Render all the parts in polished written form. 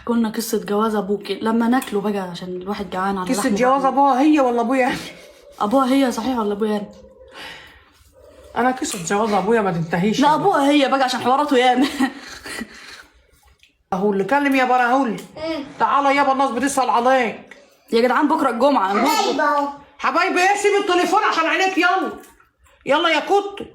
احكوا لنا قصه جواز ابوك لما ناكله بقى عشان الواحد جعان على قصه جواز ابوها هي ولا ابويا؟ ابوها هي صحيح ولا ابويا؟ انا قصه جواز ابويا ما تنتهيش. لا ابوها هي بقى عشان حواراته ياما. راهول اللي كلم يا براهول. تعالى يابا الناس بتسال عليك يا جدعان بكره الجمعه. حبايبي اهو. حبايبي ايه؟ سيب التليفون عشان عينيك. يلا يلا يا كنت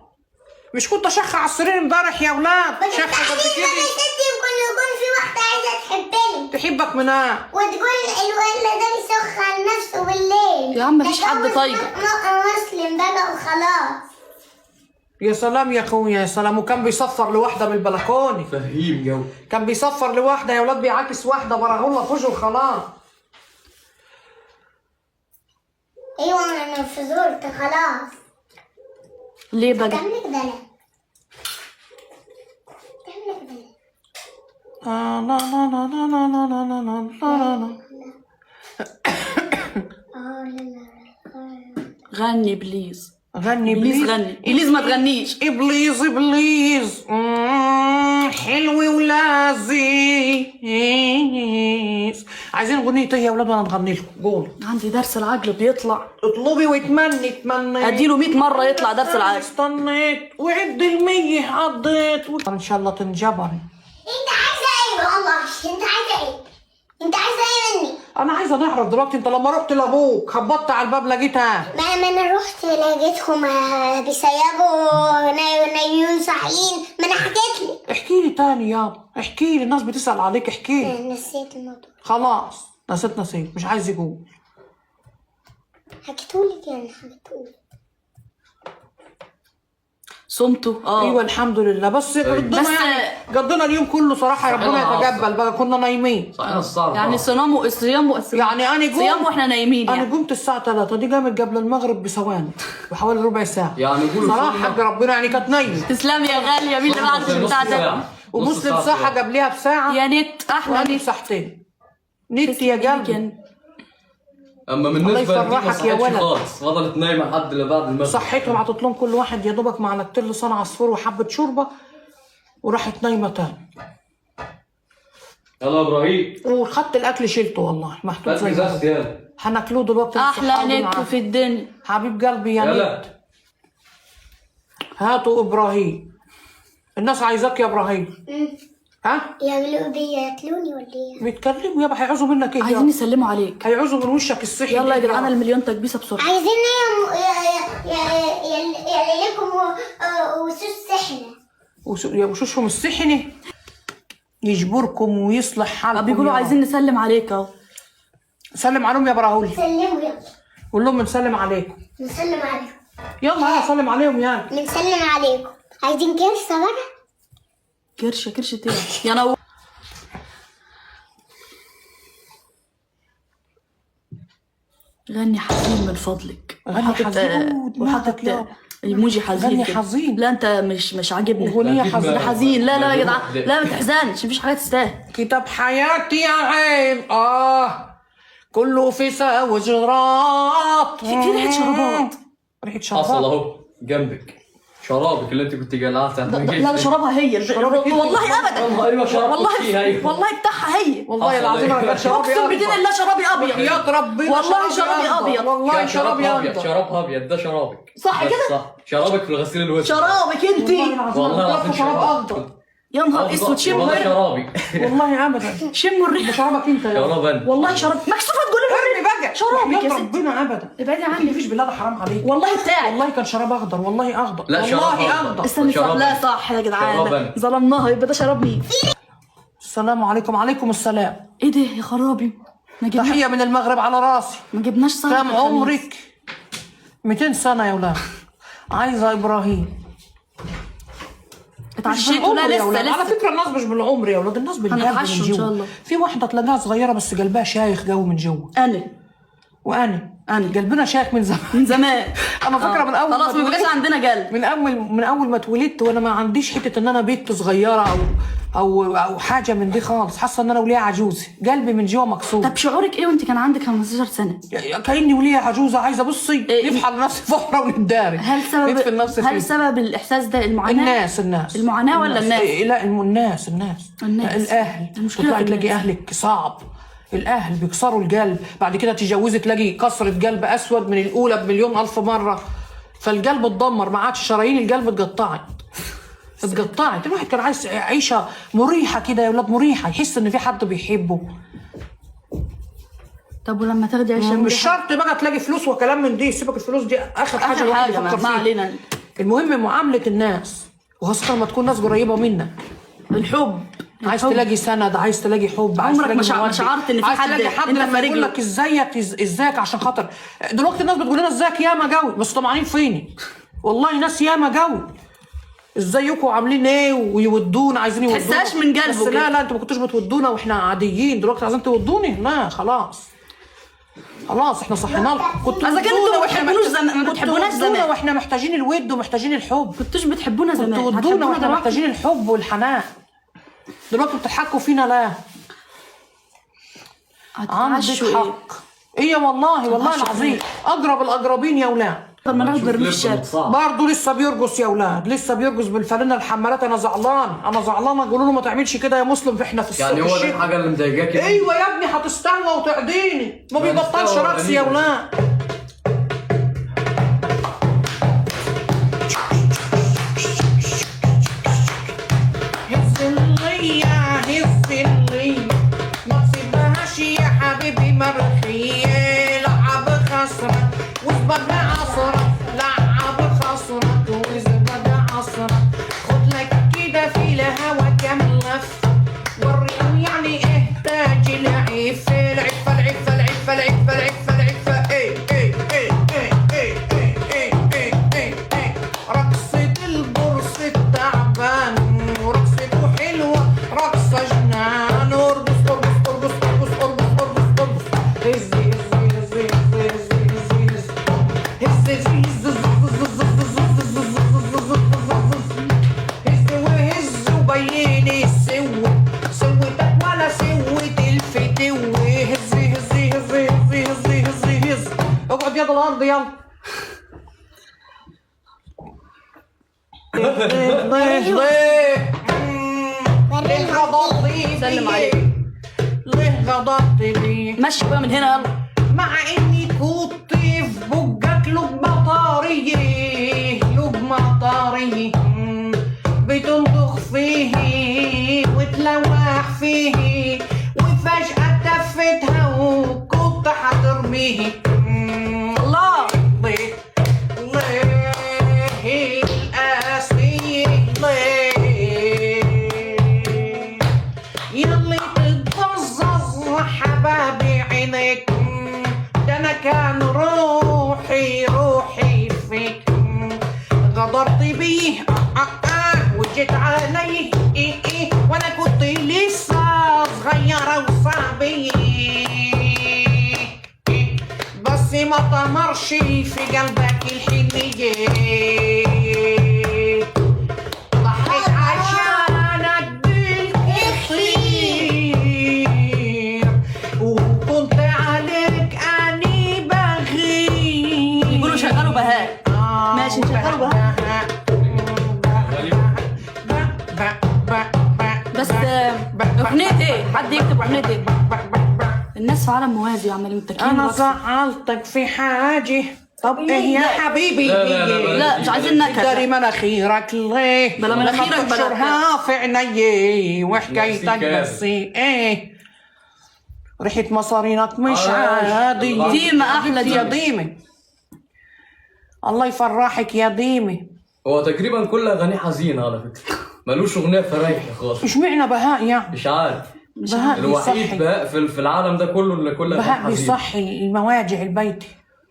مش كنت اشخ على السرير امبارح يا ولاد؟ شخ قد كده. يا ستي يكون في واحده عايزه تحبني تحبك منها وتقول الولد ده بيسخ على نفسه بالليل. يا عم مفيش حد طايق. مسلم بقى وخلاص. يا سلام يا اخويا يا سلام. وكان بيصفر لواحده من البلكونه. فهيم جو. كان بيصفر لواحده يا ولاد بيعاكس واحده براهول فجر خلاص. ايوه انا فزورت خلاص. ليه بقى؟ تعملي كده ليه؟ تعملي كده ليه؟ لا لا لا لا لا لا لا لا لا لا. غني بليز. غني بليز بليز. غني. بليز ما تغنيش. بليز بليز. حلو ولذيذ. عايزين اغنية ايه يا ولاد وانا نغني لكم؟ قول. عندي درس العقل بيطلع. اطلبي واتمني تمني. اديله 100 مره يطلع درس العقل. استنيت وعد ال100 عضيت ان شاء الله تنجبري. انت عايزه ايه والله؟ انت عايزه ايه؟ انت عايزه ايه مني؟ انا عايزه نعرف دلوقتي انت لما رحت لابوك خبطت على الباب لقيتها. ما انا رحت لقيتهم بيسيبوا نايمين صاحيين. ما انا حكيت لك. احكي لي تاني يابا احكي لي. الناس بتسأل عليك احكي لي. نسيت الموضوع. خلاص نسيت مش عايز يقول. حكيتهولك يعني حكيتهولك. صمته ايوه الحمد لله. بس ربنا بس قضينا اليوم كله صراحه. ربنا صحيح يتقبل بقى. كنا نايمين صحيح الصعب. يعني صيام يعني انا قمت. صيام واحنا نايمين انا يعني. قمت الساعه 3 دي قامت قبل المغرب بثواني بحوالي ربع ساعه. يعني قولوا صراحه حق ربنا يعني كانت نايمه. تسلم يا غاليه. مين اللي بعدك بتاع ده؟ ومسلم صحى قبلها بساعه. يا نت احلى وانا نت. بساعتين نت يا قلبي. اما الله بالنسبه لدي ما يفرحك يا صحتش ولد. خالص. فضلت نايمه لحد اللي بعد المغرب. صحيتهم عطت لهم كل واحد يا دوبك معلقتين لسان عصفور وحبه شوربه وراحت نايمه تاني. يلا يا ابراهيم. وخدت الاكل شلته والله محطوط بس زي ما ازازه هو. يلا. هناكلوه دلوقتي. احلى نت في الدنيا. حبيب قلبي يا نت. يلا هاتوا ابراهيم. الناس عايزاك يا ابراهيم. ها؟ يعملوا بياكلوني ولا ايه؟ بيتكلموا يابا. هيعوزوا منك ايه؟ عايزين يسلموا عليك. هيعوزوا من وشك الصحي. يلا يا جدعان المليون تكبيسه بسرعه. عايزين يا لكم وسوس سحنه. يا وشوشهم السحنه يجبركم ويصلح حالكم. بيقولوا يا عايزين نسلم عليك اهو. سلم عليهم يا براهول. سلموا يلا. قول لهم بنسلم عليكم. نسلم عليكم. يلا سلم عليهم يعني. بنسلم عليكم. عايزين كرسة بقى؟ كرشه ايه يا نو. غني حزين من فضلك. غني حزين. وحطت ايموجي حزين. غني كده. حزين. لا انت مش عاجبني. أغنية حزين. حزين. لا يا جدعان لا ما تحزنش. مفيش حاجه تستاهل. كتاب حياتي يا عين كله فسا وجرات. في ريحه شرابات. ريحه حصل شربات. اهو جنبك شرابك اللي انت كنت قلعتها. لا شرابها هي. والله ابدا. ايوه شرابك فيها. ايوه والله بتاعها هي. والله العظيم انا كان شرابي اقسم بالله ابيض. لا شرابي ابيض. يا ربنا والله شرابي ابيض. والله شرابي ابيض. شرابها ابيض. ده شرابك صح بس كده؟ صح. شرابك في الغسيل الوجه. شرابك انت. والله العظيم شراب اخضر. يا نهار اسود. شموا والله الريحه. شرابي. والله ابدا. شموا الريحه. ده شرابك انت يا شراب انا. والله شراب. مكسوفه تقولي ارمي بقى. شرابك يا يا ستي. ربنا ابدا. ابعدي عني. مفيش بالله ده حرام عليك. والله بتاعي. والله كان شراب اخضر. والله اخضر. لا شراب والله أخضر. اخضر. استني صح. شراب. لا صح يا شراب جدعان أنا. ظلمناها. يبقى ده شراب مين؟ السلام عليكم. عليكم السلام. ايه ده يا خرابي. ما جبناش. تحيه من المغرب على راسي. ما جبناش صح. كم عمرك؟ 200 سنه يا ولاد. عايزه ابراهيم. اتعشيتوا؟ لا يا ولاد. على لسه. فكره الناس مش بالعمر يا ولاد. الناس بالقلب من هنتعشوا إن شاء جوه. الله. في واحده تلاقيها صغيره بس قلبها شايخ جو من جوه. انا وانا أنا. قلبنا شاك من زمان. من زمان. انا فاكره من اول خلاص ما بقاش عندنا قلب. من اول ما اتولدت وانا ما عنديش حته ان انا بنت صغيره او حاجه من دي خالص. حاسه ان انا وليه عجوزه، قلبي من جوه مكسور. طب شعورك ايه وانت كان عندك 15 سنه؟ كاني وليه عجوزه عايزه بصي نفحل نفسي فحره ونتداري. هل سبب الاحساس ده المعاناه؟ الناس المعاناه ولا الناس؟ لا الناس الاهل. المشكله تلاقي اهلك صعب، الاهل بيكسروا القلب. بعد كده تتجوزي تلاقي كسرة قلب اسود من الاولى بمليون الف مره، فالقلب اتدمر، ما عادش شرايين القلب اتقطعت. الواحد كان عايز عيشه مريحه كده يا ولاد، مريحه، يحس ان في حد بيحبه. طب ولما تاخدي عيشه مش شرط بقى تلاقي فلوس وكلام من دي، سيبك الفلوس دي اخر حاجه الواحد يفكر فيها. ما علينا. المهم معامله الناس، وخاصه لما تكون ناس قريبه منك. الحب عايز تلاقي سند، عايز تلاقي حب، عمرك ما شعرت ان في عايز تلاقي حد لما يقول لك ازيك عشان خاطر. دلوقتي الناس بتقول لنا ازيك ياما قوي، بس طمعانين فيني والله. ناس ياما قوي ازيكم عاملين ايه ويودونا، عايزين يودونا. تحسهاش من قلبه. بس لا انتوا ما كنتوش بتودونا واحنا عاديين، دلوقتي عايزين تودوني. لا خلاص احنا صحينا لكم. كنتوا اذا كنتوا ما بتحبوناش زمان واحنا محتاجين الود ومحتاجين الحب. كنتوش بتحبونا زمان، كنتوا ودونا واحنا محتاجين الحب والحنان. دلوقتي بتضحكوا فينا. لا عندك حق. ايه والله العظيم اقرب الاقربين يا ولاد. طب ما ناخد برميل الشارع برضه لسه بيرقص يا ولاد، لسه بيرقص بالفانلة الحمالات. انا زعلان قولوا له ما تعملش كده يا مسلم، احنا في يعني هو ده الحاجه اللي مضايقاك؟ ايوه يا ابني هتستنى وتعديني، ما بيبطلش رقص يا ولاد. هز اللي ما تسيبهاش يا حبيبي مرخيه. لعب خسرة وزبد عصرة، لعب خسرة وزبد عصرة. خد لك كده في الهوا كام لف، وريهم يعني ايه تاج العفة. العفة رقصة البرص التعبان، ورقصته حلوة رقصة جنان. ارقص هز وهز وبيني سوتك ولا سوت الفتوة. هز اقعد يد الارض يلا. ليه غضبت بيه؟ مشي بقى من هنا يلا. مع اني كنت في بقك لقمة طارية بتنضخ فيه وتلوح فيه، وفجأة تفتها وكنت حترميه. الله ليه القاسية يلي تتبزز حبابي عينيك. ده انا كان روحي فيك. غدرت بيه وجيت علي وانا كنت لسه صغيرة وصعبية، بس ما طمرش في قلبك الحنية. ضحيت عشانك بالكثير وكنت عليك اني بغير. يقولوا شغلوا بهاء. ماشي نشغلوا بهاء. بس اغنية ايه؟ حد يكتب اغنية ايه؟ الناس في عالم موازي وعمالين متكين. انا زعلتك في حاجة. طب ايه يا حبيبي؟ لا مش عايزين نكد. داري مناخيرك ليه؟ بلا مناخيرك بلا تنشرها في عيني وحكايتك بس ايه؟ ريحة مصارينك مش عادية. ديمة احلى يا ديمة، الله يفرحك يا ديمة. هو تقريبا كل اغانيه حزينه على فكره، ملوش اغنيه فرايحه خالص. مش معنى بهاء يعني؟ مش عارف. بهاء الوحيد بهاء في العالم ده كله اللي كل اغانيه بهاء حزينه. بيصحي المواجع البيتي.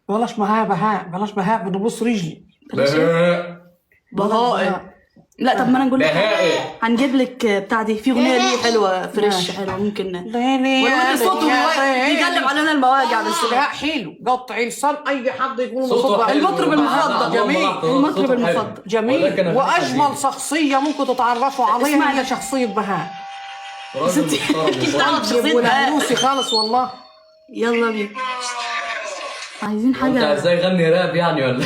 بلاش بهاء، بلاش بهاء بدبوس رجلي. بهاء لا طب ما انا نقول لك نهائي. هنجيب لك بتاع دي في اغنيه ليه حلوه فريش حلوه ممكن ليلي ولو يا انت صوته ليلي. بيقلب علينا المواجع بس لا حلو قطع لسان اي حد يقول صوته صوته حلو. المطرب المفضل. جميل. المطرب صوته حلو. المفضل. جميل. ولكن واجمل شخصيه ممكن تتعرفوا عليها اسمعني. هي شخصيه بهاء. راجل محترم مش دعوه وفاضل. بشخصيه بهاء. ونوسي خالص والله. يلا بينا عايزين انت حاجه ازاي يغني راب يعني ولا؟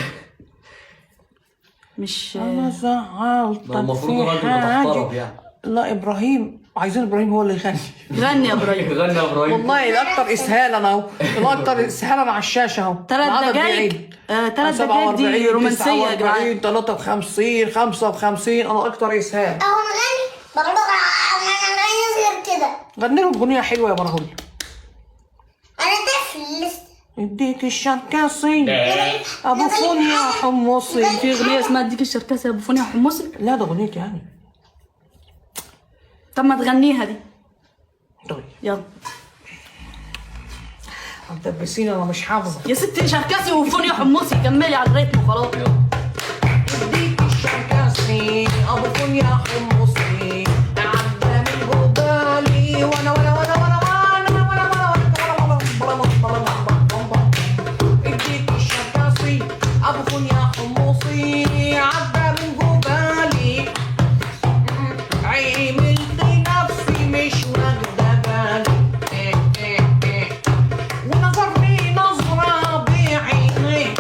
مش انا زعلتك ده المفروض في راجل محترم حاجه. يعني. لا ابراهيم عايزين ابراهيم هو اللي يغني. غني يا ابراهيم. غنى ابراهيم. والله الاكثر اسهالا اهو، الاكثر اسهالا على الشاشه اهو. 3 دقايق 3 دقايق دي رومانسيه يا جدعان. 53 55 انا اكثر اسهال. اهو نغني برضه غير كده. غني لهم اغنيه حلوه يا برهول. انا طفل لسه. اديك الشركاسي ابو فونيا حمصي. في اغنيه اسمها اديك الشركاسه يا ابو فونيا حمصي. لا ده اغنيتي يعني. طب ما تغنيها دي طيب يلا هتدبسيني انا مش حافظه. يا ستي شركاسي وفونيا حمصي كملي على الريتم وخلاص. اديك الشركاسي ابو فونيا حمصي عدى من قبالي وانا وانا وانا وانا اديك الشركاسي ابو فونيا حمصي عدى من قبالي عملت نفسي مش واخده بالي ونظرني نظره بعينيه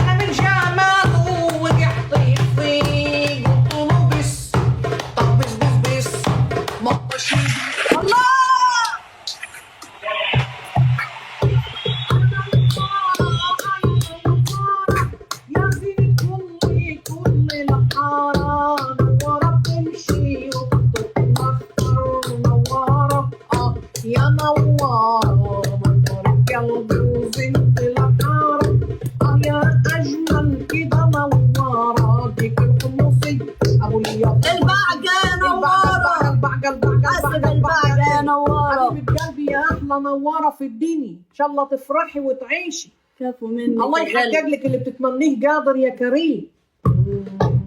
انا من جماله وقعت فيه قلت له بس طب بس بس بس ما الله يا زين كل الحاره نوره تمشي وتتمخر نوره يا نواره منور قلبي وزنت الحاره يا اجمل كده نواره ديك الحمصي ابو الياقوت البعجة نوارة. البعجة البعجة نوارة. حبيبة قلبي يا احلى نواره في الدنيا ان شاء الله تفرحي وتعيشي. كفو منك الله يا يحقق غالي. لك اللي بتتمنيه قادر يا كريم.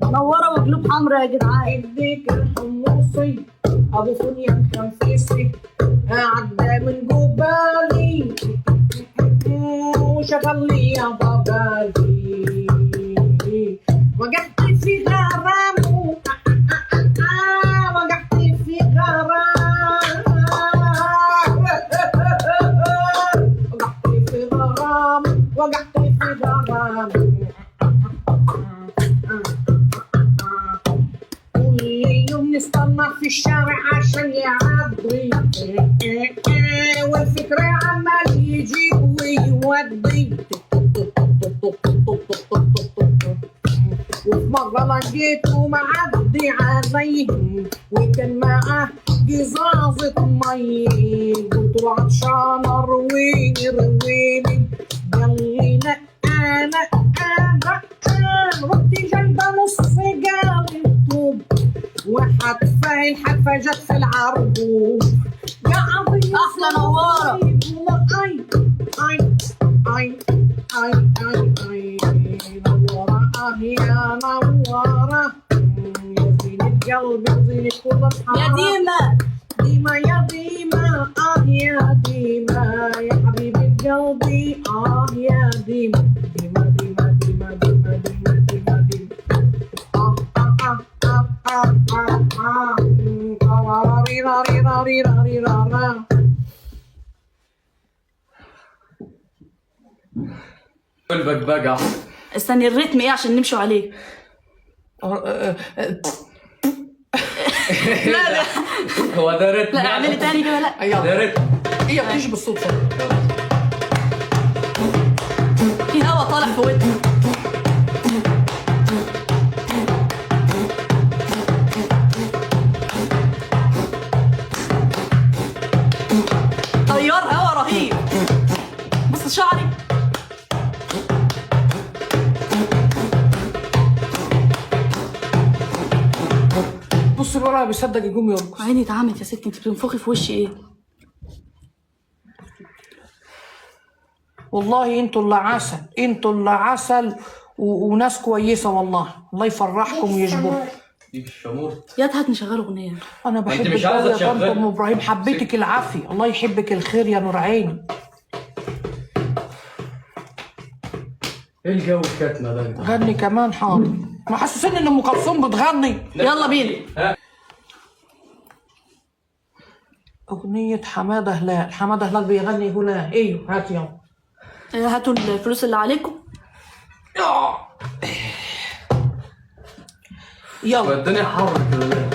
نوارة وقلوب حمرا يا جدعان. اديك الحمصي ابو فونيا مخنفسي عدى من قبالي وشغل لي يا بابالي وقعت في غرامه وقعت في غرام وقعت في غرام وقعت في غرام كل يوم نستنى في الشارع عشان يعدي والفكرة عمال يجيب ويودي وفي مرة لقيته معدي عليه وكان معاه قزازة مي قلت له عطشان رويني رويني قال لي لا انا رحت جايبه نص قال الطوب وحتفه الحتفه جت في العربوب يا عظيم أحلى نوارة. اي اي اي اي اي اي نوارة يا نوارة يا زينة قلبي زينة كل الحرام يا ديما ديما يا ديما يا ديما يا حبيبة قلبي يا ديما ديما ديما ديما ديما ديما ديما ديما البقبقة. استني الريتم ايه عشان نمشوا عليه. لا لا هو ده رتم. لا اعملي تاني كده لا. ده ايوه رتم. هي بتيجي بالصدفة. في هوا طالع في ودني. طيار هوا رهيب. بص شعري. بص الورقة بيصدق يقوم يرقص. عيني اتعمت يا ستي انت بتنفخي في وشي ايه؟ والله انتوا اللي عسل انتوا اللي عسل وناس كويسة والله الله يفرحكم ويجبركم. ديك الشمورت. يا هات نشغل اغنيه. انا أنت بحبك مش قوي عايزة يا طنط تشغل؟ ام ابراهيم، حبيتك العافيه، الله يحبك الخير يا نور عيني. ايه الجو الكتمه ده انت؟ غني كمان حاضر، ما حسسني ان ام كلثوم بتغني. يلا بينا. ها؟ اغنيه حماده هلال، حماده هلال بيغني هلال. ايوه هات يلا. هاتوا الفلوس اللي عليكم. يلا الدنيا حر كده.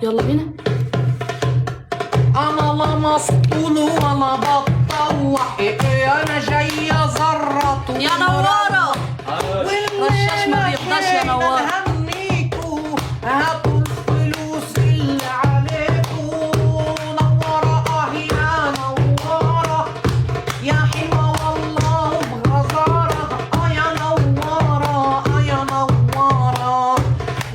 يلا بينا. انا لا مسطول ولا بطوح، انا جايه زرط يا نوارة. رشاش ما بيفضاش يا نوارة. هنيكوا هاتوا الفلوس اللي عليكوا. نوارة يا نوارة يا حلوة والله بغزارة. يا نوارة يا نوارة،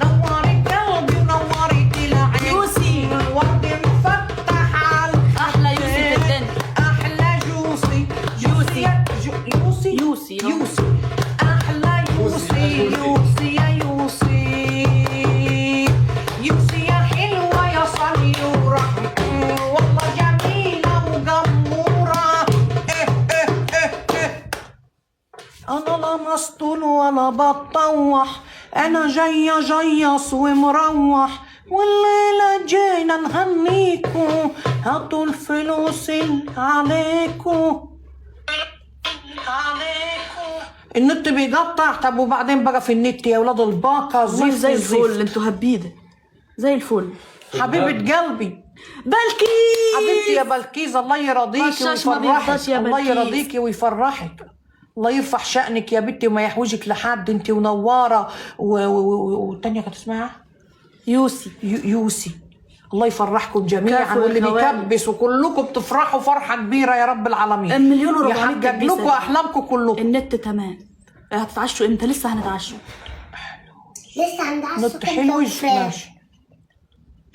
نورت قلبي ونورت العين. يوسي. الورد مفتح على احلى يوسي في الدنيا. احلى جوسي يوسي. يوسي يوسي. يوسي احلى يوسي يوسي يا يوسي. يوسي يا حلوه يا صنيوره، والله جميله وجموره. انا لا مسطول ولا بطوح، انا جايه جيص ومروح. والليله جينا نهنيكوا، هاتوا الفلوس اللي عليكوا. النت بيقطع. طب وبعدين بقى في النت يا ولاد الباقه زي زفت الفل. الزفت. انتوا هبيده زي الفل. حبيبه قلبي، بلكيس. حبيبتي يا بلكيز، الله يرضيكي رشاش ما بيفضاش ويفرحك. يا الله بلكيز. يرضيكي ويفرحك، الله يرفع شأنك يا بنتي وما يحوجك لحد. انت ونواره والتانيه كانت اسمها يوسي. يوسي. الله يفرحكم جميعا، كافو واللي الخوالي. بيكبس وكلكم بتفرحوا فرحه كبيره يا رب العالمين. المليون وربعمية يحقق كبيسة. لكم احلامكم كلكم. النت تمام. هتتعشوا امتى؟ لسه هنتعشوا. لسه عند عشرة نت حلو ماشي.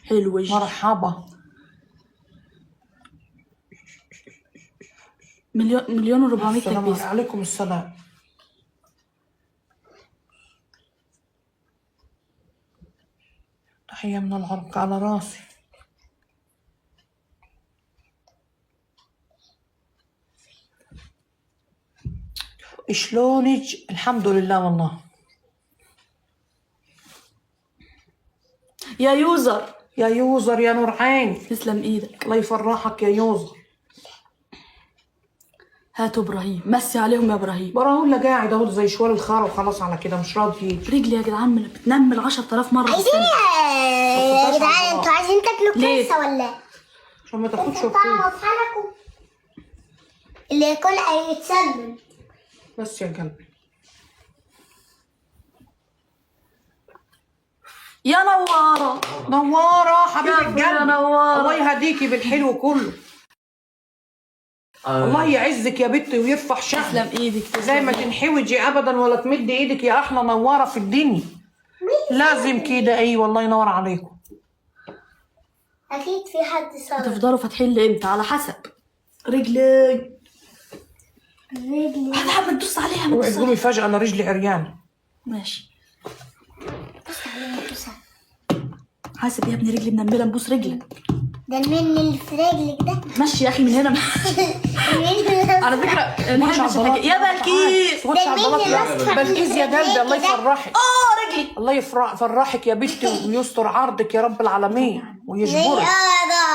حلو. مرحبا. مليون وربعمية السلام كبيسة. عليكم. السلام. تحية من العرق على راسي. شلونك؟ الحمد لله والله. يا يوزر. يا يوزر يا نور عين، تسلم ايدك. الله يفرحك يا يوزر. هاتوا ابراهيم. مسي عليهم يا ابراهيم. براهون لا قاعد اهو زي شوال الخار وخلاص على كده مش راضي يجي. رجلي يا جدعان بتنمل 10,000 مرة في عايزين السنة. يا جدعان، انتوا عايزين تاكلوا ليه؟ كيسه ولا؟ عشان ما تاخدش تعالوا فلوس اتحركوا، اللي ياكلها يتسلم. بس يا قلبي. يا نوارة. نوارة حبيبة يا قلبي، نوارة. الله يهديكي بالحلو كله. الله يعزك يا بنتي ويرفع شأنك. تسلم ايدك. زي ما تنحوجي ابدا ولا تمد ايدك يا احلى نواره في الدنيا. لازم كده. اي والله ينور عليكم. اكيد في حد صار. هتفضلوا فاتحين لامتى؟ على حسب. رجلي رجلي هتحب تدوس عليها. ما اوعي تدوس تقومي فجأة انا رجلي عريانة. ماشي. بص عليها بص. حاسب يا ابني رجلي منملة. نبوس رجلك. ده المن اللي في رجلك ده. مشي يا اخي من هنا. على فكرة تخش على البلاط. يا بلكيس. تخش على البلاط يا بلكيس يا قلبي، الله يفرحك. رجلي. الله يفرحك يا بنتي ويستر عرضك يا رب العالمين ويجبرك.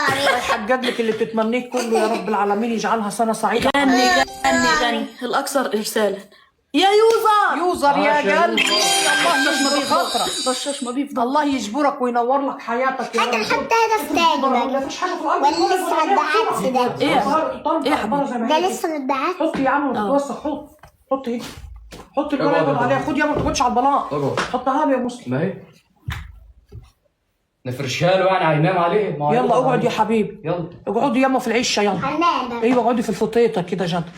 الله يحقق لك اللي بتتمنيه كله يا رب العالمين، يجعلها سنة سعيدة. غني الأكثر إرسالا. يا يوزر. يوزر يا قلبي، الله رشاش ما يجبر بيفضل. خاطرك. رشاش ما بيفضل. الله يجبرك وينور لك حياتك يا حاجه رب. نحط هدف تاني ما بقى. فيش حاجة في الأرض. ولا لسه ما اتبعتش ده؟ ايه يا حبيبي؟ ده لسه ما اتبعتش. حط يا عم وتوسخ. حط هنا. حط الورقه يقعد عليها. خد يا ما تاخدش على البلاط. اقعد. حطها له يا مسلم. ما هي نفرشها له يعني هينام عليه. ما هو يلا هيقعد اقعد يا عليه. حبيبي. يلا اقعدي ياما في العشه يلا. هنام. ايوه اقعدي في الفطيطه كده جد.